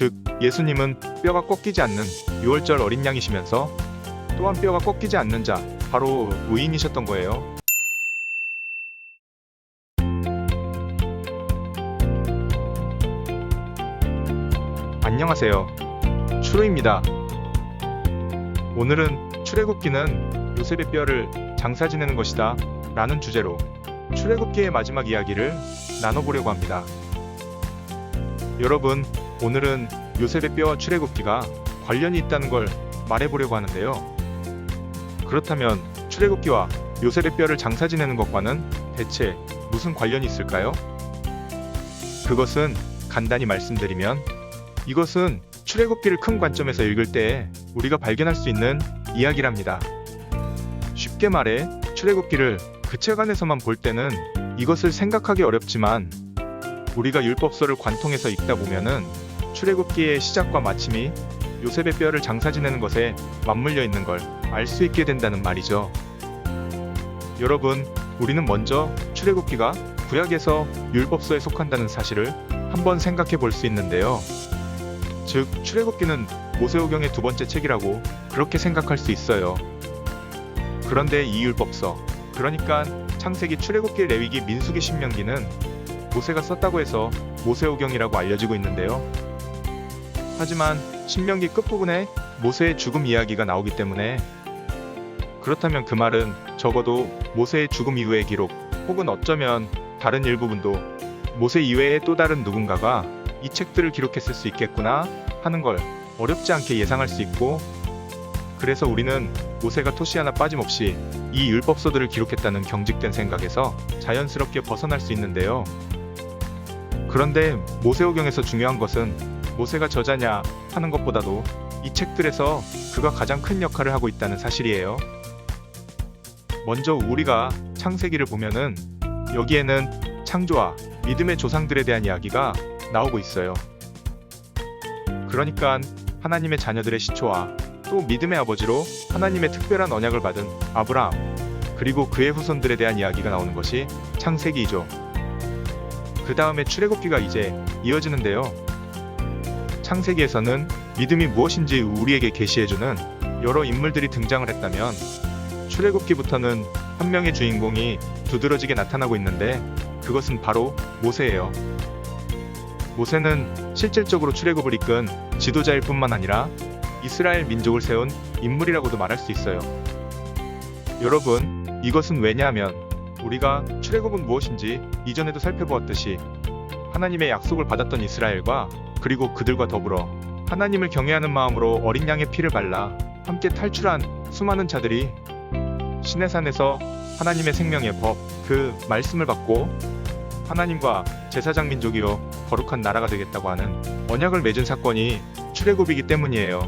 즉 예수님은 뼈가 꺾이지 않는 6월절 어린 양이시면서 또한 뼈가 꺾이지 않는 자, 바로 의인이셨던 거예요. 안녕하세요. 추루입니다. 오늘은 출애굽기는 요셉의 뼈를 장사 지내는 것이다 라는 주제로 출애굽기의 마지막 이야기를 나눠보려고 합니다. 여러분, 오늘은 요셉의 뼈와 출애굽기가 관련이 있다는 걸 말해보려고 하는데요. 그렇다면 출애굽기와 요셉의 뼈를 장사 지내는 것과는 대체 무슨 관련이 있을까요? 그것은 간단히 말씀드리면 이것은 출애굽기를 큰 관점에서 읽을 때 우리가 발견할 수 있는 이야기랍니다. 쉽게 말해 출애굽기를 그 책 안에서만 볼 때는 이것을 생각하기 어렵지만 우리가 율법서를 관통해서 읽다 보면은 출애굽기의 시작과 마침이 요셉의 뼈를 장사 지내는 것에 맞물려 있는 걸 알 수 있게 된다는 말이죠. 여러분, 우리는 먼저 출애굽기가 구약에서 율법서에 속한다는 사실을 한번 생각해 볼 수 있는데요. 즉, 출애굽기는 모세오경의 두 번째 책이라고 그렇게 생각할 수 있어요. 그런데 이 율법서, 그러니까 창세기, 출애굽기, 레위기, 민수기, 신명기는 모세가 썼다고 해서 모세오경이라고 알려지고 있는데요. 하지만 신명기 끝부분에 모세의 죽음 이야기가 나오기 때문에 그렇다면 그 말은 적어도 모세의 죽음 이후의 기록 혹은 어쩌면 다른 일부분도 모세 이외의 또 다른 누군가가 이 책들을 기록했을 수 있겠구나 하는 걸 어렵지 않게 예상할 수 있고, 그래서 우리는 모세가 토시 하나 빠짐없이 이 율법서들을 기록했다는 경직된 생각에서 자연스럽게 벗어날 수 있는데요. 그런데 모세오경에서 중요한 것은 모세가 저자냐 하는 것보다도 이 책들에서 그가 가장 큰 역할을 하고 있다는 사실이에요. 먼저 우리가 창세기를 보면은 여기에는 창조와 믿음의 조상들에 대한 이야기가 나오고 있어요. 그러니까 하나님의 자녀들의 시초와 또 믿음의 아버지로 하나님의 특별한 언약을 받은 아브라함, 그리고 그의 후손들에 대한 이야기가 나오는 것이 창세기이죠. 그 다음에 출애굽기가 이제 이어지는데요. 창세기에서는 믿음이 무엇인지 우리에게 계시해주는 여러 인물들이 등장을 했다면 출애굽기부터는 한 명의 주인공이 두드러지게 나타나고 있는데 그것은 바로 모세예요. 모세는 실질적으로 출애굽을 이끈 지도자일 뿐만 아니라 이스라엘 민족을 세운 인물이라고도 말할 수 있어요. 여러분, 이것은 왜냐하면 우리가 출애굽은 무엇인지 이전에도 살펴보았듯이 하나님의 약속을 받았던 이스라엘과 그리고 그들과 더불어 하나님을 경외하는 마음으로 어린 양의 피를 발라 함께 탈출한 수많은 자들이 시내산에서 하나님의 생명의 법, 그 말씀을 받고 하나님과 제사장 민족이요 거룩한 나라가 되겠다고 하는 언약을 맺은 사건이 출애굽이기 때문이에요.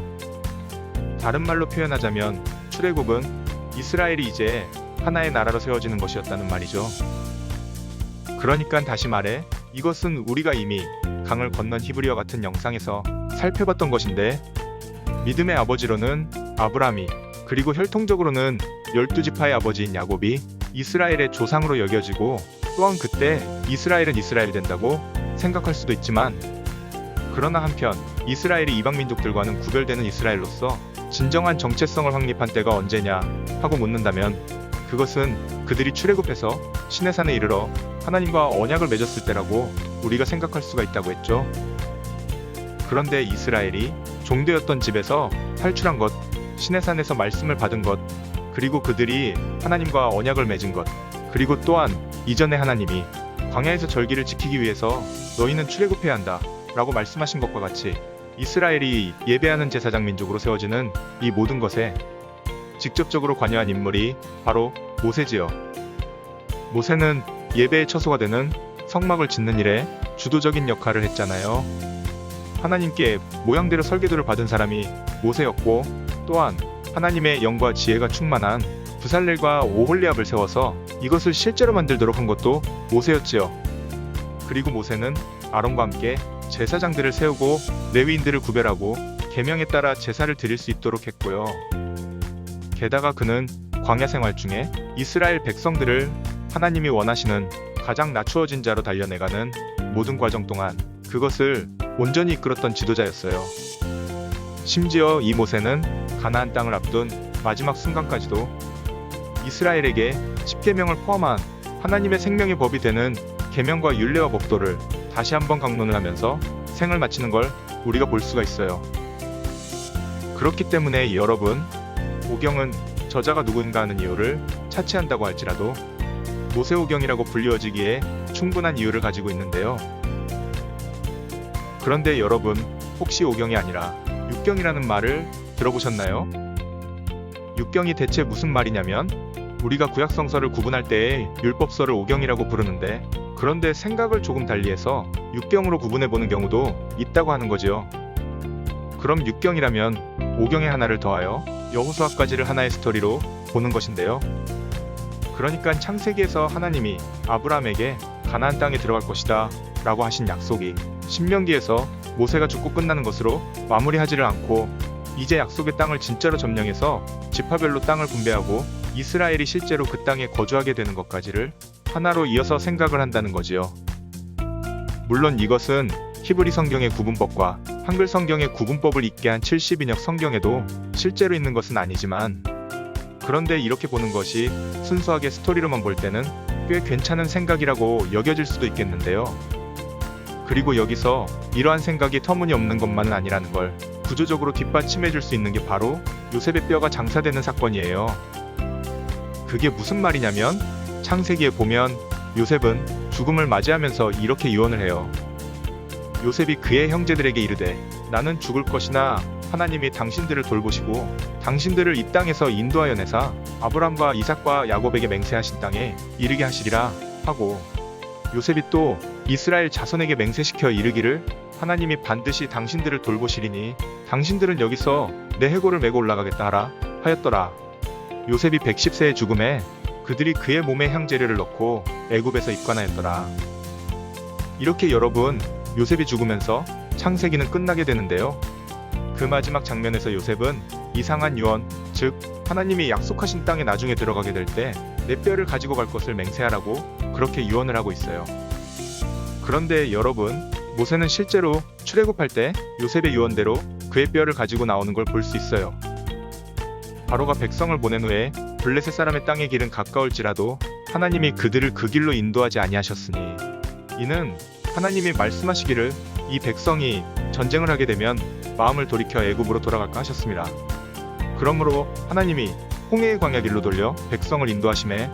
다른 말로 표현하자면 출애굽은 이스라엘이 이제 하나의 나라로 세워지는 것이었다는 말이죠. 그러니까 다시 말해 이것은 우리가 이미 강을 건넌 히브리와 같은 영상에서 살펴봤던 것인데, 믿음의 아버지로는 아브라함이, 그리고 혈통적으로는 12지파의 아버지인 야곱이 이스라엘의 조상으로 여겨지고, 또한 그때 이스라엘은 이스라엘 된다고 생각할 수도 있지만, 그러나 한편 이스라엘이 이방 민족들과는 구별되는 이스라엘로서 진정한 정체성을 확립한 때가 언제냐 하고 묻는다면 그것은 그들이 출애굽해서 시내산에 이르러 하나님과 언약을 맺었을 때라고 우리가 생각할 수가 있다고 했죠. 그런데 이스라엘이 종되었던 집에서 탈출한 것, 시내산에서 말씀을 받은 것, 그리고 그들이 하나님과 언약을 맺은 것, 그리고 또한 이전에 하나님이 광야에서 절기를 지키기 위해서 너희는 출애굽해야 한다 라고 말씀하신 것과 같이 이스라엘이 예배하는 제사장 민족으로 세워지는 이 모든 것에 직접적으로 관여한 인물이 바로 모세지요. 모세는 예배의 처소가 되는 성막을 짓는 일에 주도적인 역할을 했잖아요. 하나님께 모양대로 설계도를 받은 사람이 모세였고, 또한 하나님의 영과 지혜가 충만한 부살렐과 오홀리압을 세워서 이것을 실제로 만들도록 한 것도 모세였지요. 그리고 모세는 아론과 함께 제사장들을 세우고 레위인들을 구별하고 계명에 따라 제사를 드릴 수 있도록 했고요. 게다가 그는 광야 생활 중에 이스라엘 백성들을 하나님이 원하시는 가장 낮추어진 자로 단련해가는 모든 과정 동안 그것을 온전히 이끌었던 지도자였어요. 심지어 이 모세는 가나안 땅을 앞둔 마지막 순간까지도 이스라엘에게 10계명을 포함한 하나님의 생명의 법이 되는 계명과 율례와 법도를 다시 한번 강론을 하면서 생을 마치는 걸 우리가 볼 수가 있어요. 그렇기 때문에 여러분, 오경은 저자가 누구인가 하는 이유를 차치한다고 할지라도 모세오경이라고 불리워지기에 충분한 이유를 가지고 있는데요. 그런데 여러분, 혹시 오경이 아니라 육경이라는 말을 들어보셨나요? 육경이 대체 무슨 말이냐면 우리가 구약성서를 구분할 때에 율법서를 오경이라고 부르는데, 그런데 생각을 조금 달리해서 육경으로 구분해보는 경우도 있다고 하는 거지요. 그럼 육경이라면 오경의 하나를 더하여 여호수아까지를 하나의 스토리로 보는 것인데요. 그러니까 창세기에서 하나님이 아브라함에게 가나안 땅에 들어갈 것이다 라고 하신 약속이 신명기에서 모세가 죽고 끝나는 것으로 마무리하지를 않고, 이제 약속의 땅을 진짜로 점령해서 지파별로 땅을 분배하고 이스라엘이 실제로 그 땅에 거주하게 되는 것까지를 하나로 이어서 생각을 한다는 거지요. 물론 이것은 히브리 성경의 구분법과 한글 성경의 구분법을 있게 한 70인역 성경에도 실제로 있는 것은 아니지만, 그런데 이렇게 보는 것이 순수하게 스토리로만 볼 때는 꽤 괜찮은 생각이라고 여겨질 수도 있겠는데요. 그리고 여기서 이러한 생각이 터무니없는 것만은 아니라는 걸 구조적으로 뒷받침해 줄 수 있는 게 바로 요셉의 뼈가 장사되는 사건이에요. 그게 무슨 말이냐면, 창세기에 보면 요셉은 죽음을 맞이하면서 이렇게 유언을 해요. 요셉이 그의 형제들에게 이르되, 나는 죽을 것이나 하나님이 당신들을 돌보시고 당신들을 이 땅에서 인도하여 내사 아브람과 이삭과 야곱에게 맹세하신 땅에 이르게 하시리라 하고, 요셉이 또 이스라엘 자손에게 맹세시켜 이르기를, 하나님이 반드시 당신들을 돌보시리니 당신들은 여기서 내 해골을 메고 올라가겠다 하라 하였더라. 요셉이 110세의 죽음에 그들이 그의 몸에 향재료를 넣고 애굽에서 입관하였더라. 이렇게 여러분, 요셉이 죽으면서 창세기는 끝나게 되는데요. 그 마지막 장면에서 요셉은 이상한 유언, 즉 하나님이 약속하신 땅에 나중에 들어가게 될 때 내 뼈를 가지고 갈 것을 맹세하라고 그렇게 유언을 하고 있어요. 그런데 여러분, 모세는 실제로 출애굽할 때 요셉의 유언대로 그의 뼈를 가지고 나오는 걸 볼 수 있어요. 바로가 백성을 보낸 후에 블레셋 사람의 땅의 길은 가까울지라도 하나님이 그들을 그 길로 인도하지 아니하셨으니, 이는 하나님이 말씀하시기를 이 백성이 전쟁을 하게 되면 마음을 돌이켜 애굽으로 돌아갈까 하셨습니다. 그러므로 하나님이 홍해의 광야 길로 돌려 백성을 인도하심에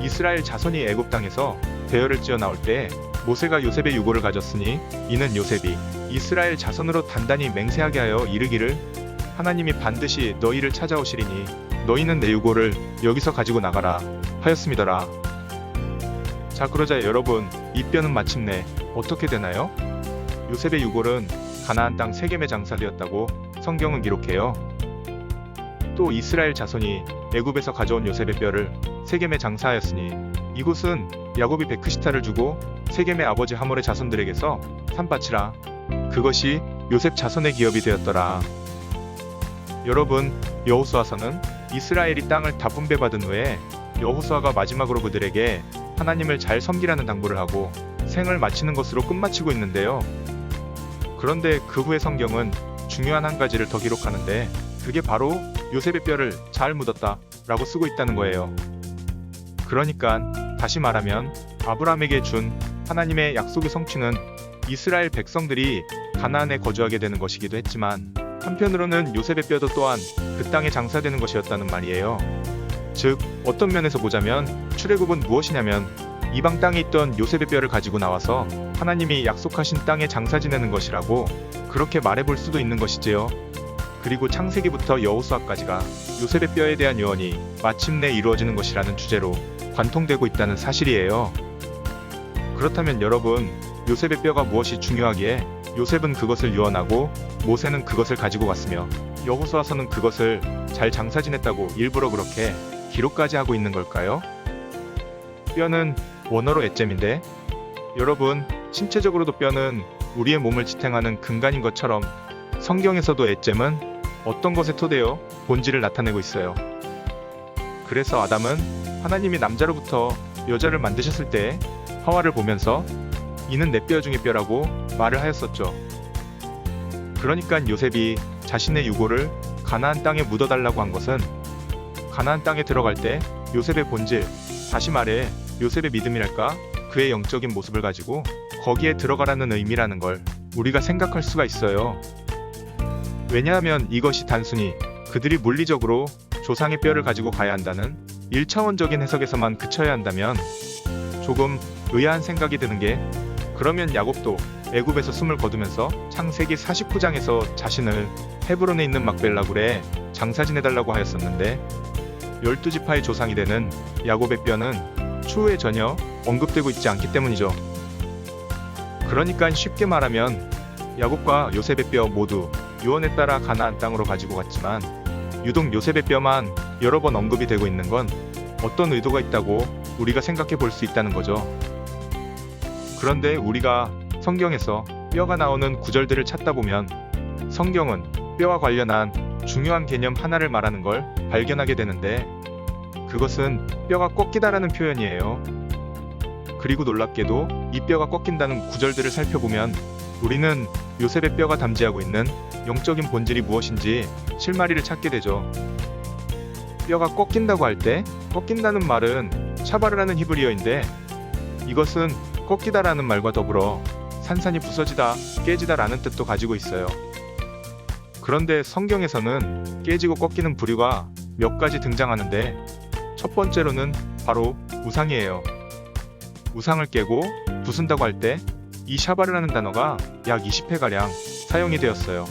이스라엘 자손이 애굽 땅에서 대열을 찌어 나올 때 모세가 요셉의 유고를 가졌으니, 이는 요셉이 이스라엘 자손으로 단단히 맹세하게 하여 이르기를, 하나님이 반드시 너희를 찾아오시리니 너희는 내 유고를 여기서 가지고 나가라 하였음이더라. 자, 그러자 여러분, 이 뼈는 마침내 어떻게 되나요? 요셉의 유골은 가나안 땅 세겜에 장사되었다고 성경은 기록해요. 또 이스라엘 자손이 애굽에서 가져온 요셉의 뼈를 세겜에 장사하였으니, 이곳은 야곱이 베크시타를 주고 세겜의 아버지 하몰의 자손들에게서 산밭이라. 그것이 요셉 자손의 기업이 되었더라. 여러분, 여호수아서는 이스라엘이 땅을 다 분배받은 후에 여호수아가 마지막으로 그들에게 하나님을 잘 섬기라는 당부를 하고 생을 마치는 것으로 끝마치고 있는데요. 그런데 그 후에 성경은 중요한 한 가지를 더 기록하는데, 그게 바로 요셉의 뼈를 잘 묻었다 라고 쓰고 있다는 거예요. 그러니까 다시 말하면 아브라함에게 준 하나님의 약속의 성취는 이스라엘 백성들이 가나안에 거주하게 되는 것이기도 했지만, 한편으로는 요셉의 뼈도 또한 그 땅에 장사되는 것이었다는 말이에요. 즉, 어떤 면에서 보자면 출애굽은 무엇이냐면 이방 땅에 있던 요셉의 뼈를 가지고 나와서 하나님이 약속하신 땅에 장사 지내는 것이라고 그렇게 말해볼 수도 있는 것이지요. 그리고 창세기부터 여호수아까지가 요셉의 뼈에 대한 유언이 마침내 이루어지는 것이라는 주제로 관통되고 있다는 사실이에요. 그렇다면 여러분, 요셉의 뼈가 무엇이 중요하기에 요셉은 그것을 유언하고 모세는 그것을 가지고 갔으며 여호수아서는 그것을 잘 장사 지냈다고 일부러 그렇게 기록까지 하고 있는 걸까요? 뼈는 원어로 에잼인데, 여러분, 신체적으로도 뼈는 우리의 몸을 지탱하는 근간인 것처럼 성경에서도 에잼은 어떤 것에 토대어 본질을 나타내고 있어요. 그래서 아담은 하나님이 남자로부터 여자를 만드셨을 때 하와를 보면서 이는 내 뼈 중의 뼈라고 말을 하였었죠. 그러니까 요셉이 자신의 유고를 가나안 땅에 묻어달라고 한 것은 가나안 땅에 들어갈 때 요셉의 본질, 다시 말해 요셉의 믿음이랄까, 그의 영적인 모습을 가지고 거기에 들어가라는 의미라는 걸 우리가 생각할 수가 있어요. 왜냐하면 이것이 단순히 그들이 물리적으로 조상의 뼈를 가지고 가야 한다는 1차원적인 해석에서만 그쳐야 한다면 조금 의아한 생각이 드는 게, 그러면 야곱도 애굽에서 숨을 거두면서 창세기 49장에서 자신을 헤브론에 있는 막벨라굴에 장사 지내달라고 하였었는데 12지파의 조상이 되는 야곱의 뼈는 추후에 전혀 언급되고 있지 않기 때문이죠. 그러니까 쉽게 말하면 야곱과 요셉의 뼈 모두 유언에 따라 가나안 땅으로 가지고 갔지만 유독 요셉의 뼈만 여러 번 언급이 되고 있는 건 어떤 의도가 있다고 우리가 생각해 볼 수 있다는 거죠. 그런데 우리가 성경에서 뼈가 나오는 구절들을 찾다 보면 성경은 뼈와 관련한 중요한 개념 하나를 말하는 걸 발견하게 되는데, 그것은 뼈가 꺾이다라는 표현이에요. 그리고 놀랍게도 이 뼈가 꺾인다는 구절들을 살펴보면 우리는 요셉의 뼈가 담지하고 있는 영적인 본질이 무엇인지 실마리를 찾게 되죠. 뼈가 꺾인다고 할 때 꺾인다는 말은 샤바르라는 히브리어인데, 이것은 꺾이다라는 말과 더불어 산산이 부서지다, 깨지다 라는 뜻도 가지고 있어요. 그런데 성경에서는 깨지고 꺾이는 부류가 몇 가지 등장하는데, 첫 번째로는 바로 우상이에요. 우상을 깨고 부순다고 할 때 이 샤바르라는 단어가 약 20회가량 사용이 되었어요.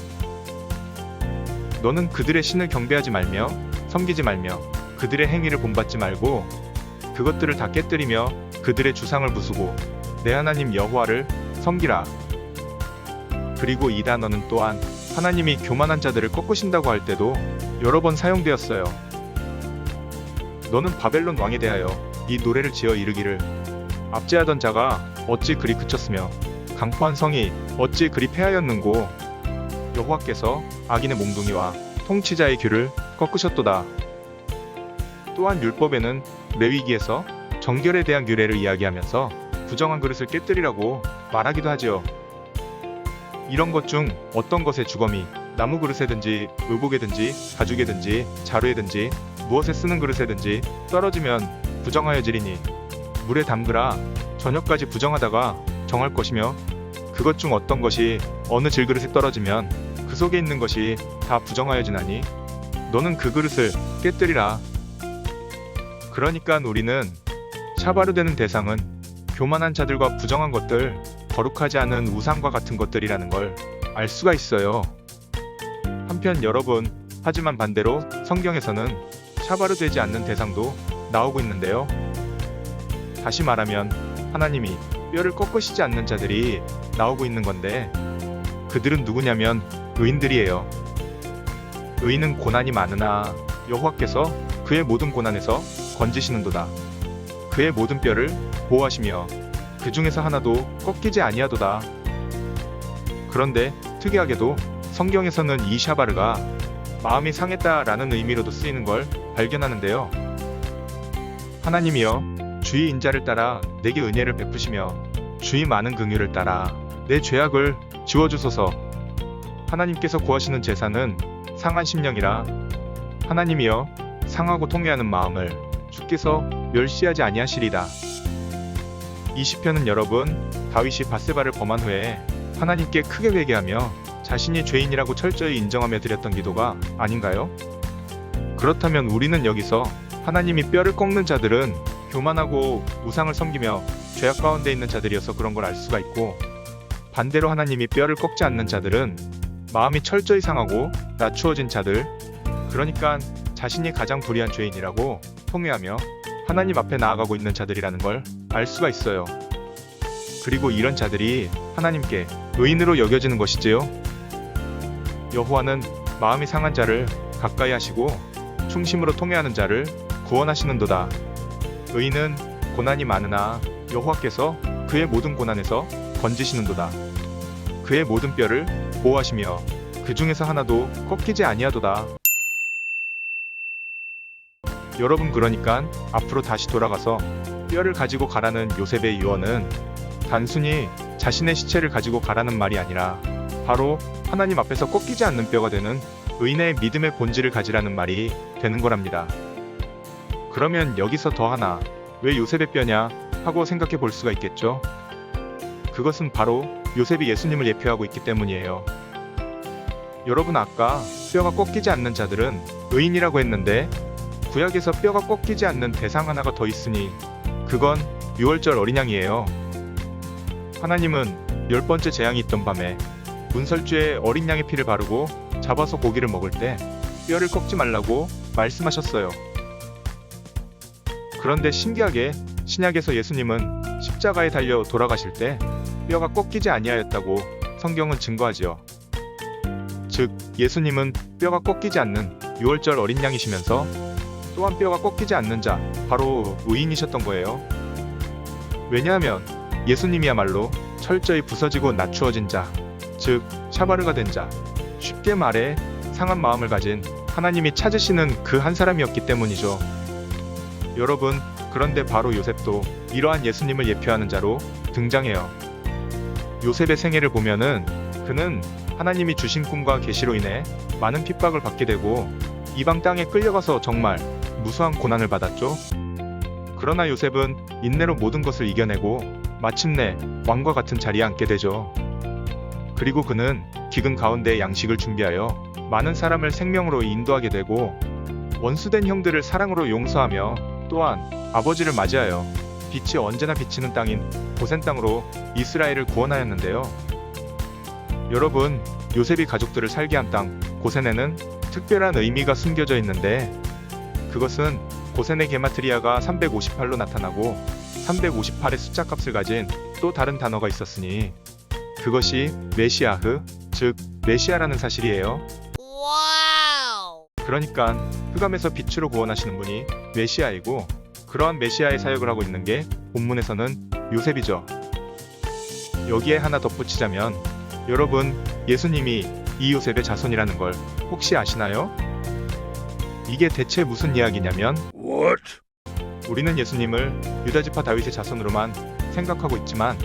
너는 그들의 신을 경배하지 말며 섬기지 말며 그들의 행위를 본받지 말고 그것들을 다 깨뜨리며 그들의 주상을 부수고 내 하나님 여호와를 섬기라. 그리고 이 단어는 또한 하나님이 교만한 자들을 꺾으신다고 할 때도 여러 번 사용되었어요. 너는 바벨론 왕에 대하여 이 노래를 지어 이르기를, 압제하던 자가 어찌 그리 그쳤으며 강포한 성이 어찌 그리 패하였는고, 여호와께서 악인의 몽둥이와 통치자의 귀를 꺾으셨도다. 또한 율법에는 레위기에서 정결에 대한 규례를 이야기하면서 부정한 그릇을 깨뜨리라고 말하기도 하지요. 이런 것 중 어떤 것의 주검이 나무 그릇에든지 의복에든지 가죽에든지 자루에든지 무엇에 쓰는 그릇에든지 떨어지면 부정하여지리니 물에 담그라. 저녁까지 부정하다가 정할 것이며, 그것 중 어떤 것이 어느 질그릇에 떨어지면 그 속에 있는 것이 다 부정하여지나니 너는 그 그릇을 깨뜨리라. 그러니까 우리는 샤바르 되는 대상은 교만한 자들과 부정한 것들, 거룩하지 않은 우상과 같은 것들이라는 걸 알 수가 있어요. 한편 여러분, 하지만 반대로 성경에서는 샤바르 되지 않는 대상도 나오고 있는데요. 다시 말하면 하나님이 뼈를 꺾으시지 않는 자들이 나오고 있는 건데, 그들은 누구냐면 의인들이에요. 의인은 고난이 많으나 여호와께서 그의 모든 고난에서 건지시는도다. 그의 모든 뼈를 보호하시며 그 중에서 하나도 꺾이지 아니하도다. 그런데 특이하게도 성경에서는 이 샤바르가 마음이 상했다라는 의미로도 쓰이는 걸 발견하는데요. 하나님이여, 주의 인자를 따라 내게 은혜를 베푸시며 주의 많은 긍휼을 따라 내 죄악을 지워주소서. 하나님께서 구하시는 제사는 상한 심령이라. 하나님이여, 상하고 통회하는 마음을 주께서 멸시하지 아니하시리다. 이 시편은 여러분, 다윗이 밧세바를 범한 후에 하나님께 크게 회개하며 자신이 죄인이라고 철저히 인정하며 드렸던 기도가 아닌가요? 그렇다면 우리는 여기서 하나님이 뼈를 꺾는 자들은 교만하고 우상을 섬기며 죄악 가운데 있는 자들이어서 그런 걸 알 수가 있고, 반대로 하나님이 뼈를 꺾지 않는 자들은 마음이 철저히 상하고 낮추어진 자들, 그러니까 자신이 가장 불의한 죄인이라고 통회하며 하나님 앞에 나아가고 있는 자들이라는 걸 알 수가 있어요. 그리고 이런 자들이 하나님께 의인으로 여겨지는 것이지요. 여호와는 마음이 상한 자를 가까이 하시고 충심으로 통회하는 자를 구원하시는도다. 의인은 고난이 많으나 여호와께서 그의 모든 고난에서 건지시는도다. 그의 모든 뼈를 보호하시며 그 중에서 하나도 꺾이지 아니하도다. 여러분, 그러니까 앞으로 다시 돌아가서 뼈를 가지고 가라는 요셉의 유언은 단순히 자신의 시체를 가지고 가라는 말이 아니라 바로 하나님 앞에서 꺾이지 않는 뼈가 되는 의인의 믿음의 본질을 가지라는 말이 되는 거랍니다. 그러면 여기서 더 하나, 왜 요셉의 뼈냐 하고 생각해 볼 수가 있겠죠. 그것은 바로 요셉이 예수님을 예표하고 있기 때문이에요. 여러분, 아까 뼈가 꺾이지 않는 자들은 의인이라고 했는데 구약에서 뼈가 꺾이지 않는 대상 하나가 더 있으니 그건 유월절 어린 양이에요. 하나님은 10번째 재앙이 있던 밤에 문설주에 어린 양의 피를 바르고 잡아서 고기를 먹을 때 뼈를 꺾지 말라고 말씀하셨어요. 그런데 신기하게 신약에서 예수님은 십자가에 달려 돌아가실 때 뼈가 꺾이지 아니하였다고 성경은 증거하지요. 즉, 예수님은 뼈가 꺾이지 않는 유월절 어린 양이시면서 또한 뼈가 꺾이지 않는 자, 바로 의인이셨던 거예요. 왜냐하면 예수님이야말로 철저히 부서지고 낮추어진 자, 즉 샤바르가 된 자, 쉽게 말해 상한 마음을 가진 하나님이 찾으시는 그 한 사람이었기 때문이죠. 여러분, 그런데 바로 요셉도 이러한 예수님을 예표하는 자로 등장해요. 요셉의 생애를 보면은 그는 하나님이 주신 꿈과 계시로 인해 많은 핍박을 받게 되고 이방 땅에 끌려가서 정말 무수한 고난을 받았죠. 그러나 요셉은 인내로 모든 것을 이겨내고 마침내 왕과 같은 자리에 앉게 되죠. 그리고 그는 기근 가운데 양식을 준비하여 많은 사람을 생명으로 인도하게 되고 원수된 형들을 사랑으로 용서하며 또한 아버지를 맞이하여 빛이 언제나 비치는 땅인 고센 땅으로 이스라엘을 구원하였는데요. 여러분, 요셉이 가족들을 살게 한 땅 고센에는 특별한 의미가 숨겨져 있는데 그것은 고센의 게마트리아가 358로 나타나고 358의 숫자값을 가진 또 다른 단어가 있었으니 그것이 메시아흐, 즉 메시아라는 사실이에요. 그러니까 흑암에서 빛으로 구원하시는 분이 메시아이고 그러한 메시아의 사역을 하고 있는 게 본문에서는 요셉이죠. 여기에 하나 덧붙이자면 여러분, 예수님이 이 요셉의 자손이라는 걸 혹시 아시나요? 이게 대체 무슨 이야기냐면 우리는 예수님을 유다지파 다윗의 자손으로만 생각하고 있지만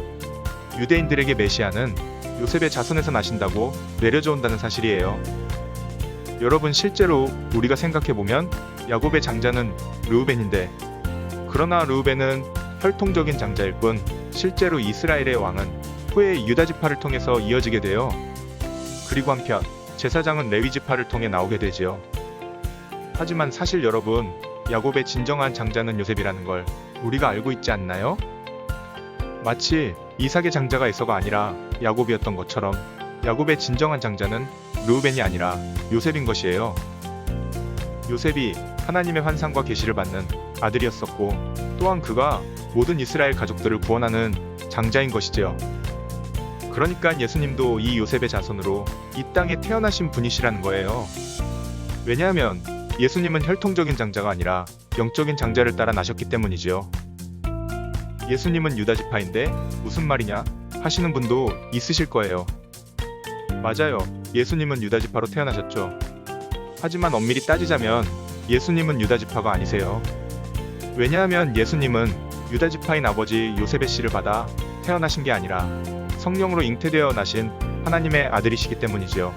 유대인들에게 메시아는 요셉의 자손에서 나신다고 내려져 온다는 사실이에요. 여러분, 실제로 우리가 생각해보면 야곱의 장자는 르우벤인데 그러나 르우벤은 혈통적인 장자일 뿐 실제로 이스라엘의 왕은 후에 유다지파를 통해서 이어지게 돼요. 그리고 한편 제사장은 레위지파를 통해 나오게 되지요. 하지만 사실 여러분, 야곱의 진정한 장자는 요셉이라는 걸 우리가 알고 있지 않나요? 마치 이삭의 장자가 에서가 아니라 야곱이었던 것처럼 야곱의 진정한 장자는 르우벤이 아니라 요셉인 것이에요. 요셉이 하나님의 환상과 계시를 받는 아들이었었고 또한 그가 모든 이스라엘 가족들을 구원하는 장자인 것이지요. 그러니까 예수님도 이 요셉의 자손으로 이 땅에 태어나신 분이시라는 거예요. 왜냐하면 예수님은 혈통적인 장자가 아니라 영적인 장자를 따라 나셨기 때문이지요. 예수님은 유다지파인데 무슨 말이냐 하시는 분도 있으실 거예요. 맞아요. 예수님은 유다지파로 태어나셨죠. 하지만 엄밀히 따지자면 예수님은 유다지파가 아니세요. 왜냐하면 예수님은 유다지파인 아버지 요셉의 씨를 받아 태어나신 게 아니라 성령으로 잉태되어 나신 하나님의 아들이시기 때문이지요.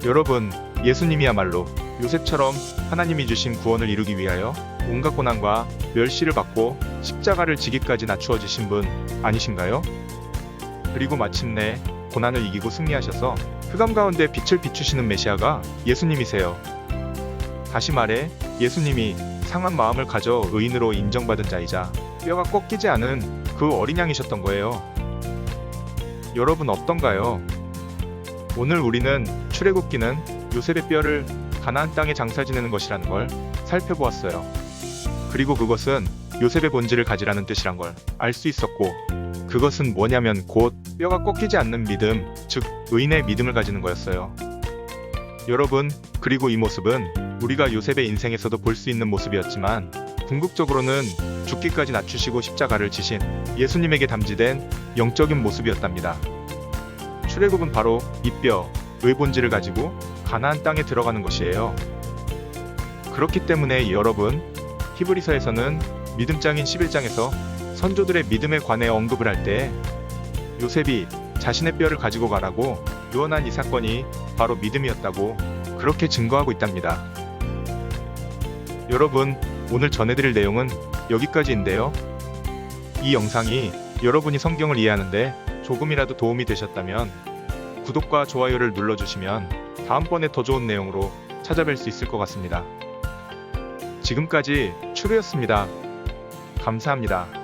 여러분, 예수님이야말로 요셉처럼 하나님이 주신 구원을 이루기 위하여 온갖 고난과 멸시를 받고 십자가를 지기까지 낮추어 주신 분 아니신가요? 그리고 마침내 고난을 이기고 승리하셔서 흑암 가운데 빛을 비추시는 메시아가 예수님이세요. 다시 말해 예수님이 상한 마음을 가져 의인으로 인정받은 자이자 뼈가 꺾이지 않은 그 어린 양이셨던 거예요. 여러분, 어떤가요? 오늘 우리는 출애굽기는 요셉의 뼈를 가나안 땅에 장사 지내는 것이라는 걸 살펴보았어요. 그리고 그것은 요셉의 본질을 가지라는 뜻이란 걸 알 수 있었고 그것은 뭐냐면 곧 뼈가 꺾이지 않는 믿음, 즉 의인의 믿음을 가지는 거였어요. 여러분, 그리고 이 모습은 우리가 요셉의 인생에서도 볼 수 있는 모습이었지만 궁극적으로는 죽기까지 낮추시고 십자가를 지신 예수님에게 담지된 영적인 모습이었답니다. 출애굽은 바로 이 뼈의 본질을 가지고 가나안 땅에 들어가는 것이에요. 그렇기 때문에 여러분, 히브리서에서는 믿음장인 11장에서 선조들의 믿음에 관해 언급을 할 때 요셉이 자신의 뼈를 가지고 가라고 유언한 이 사건이 바로 믿음이었다고 그렇게 증거하고 있답니다. 여러분, 오늘 전해드릴 내용은 여기까지인데요. 이 영상이 여러분이 성경을 이해하는데 조금이라도 도움이 되셨다면 구독과 좋아요를 눌러주시면 다음번에 더 좋은 내용으로 찾아뵐 수 있을 것 같습니다. 지금까지 추루였습니다. 감사합니다.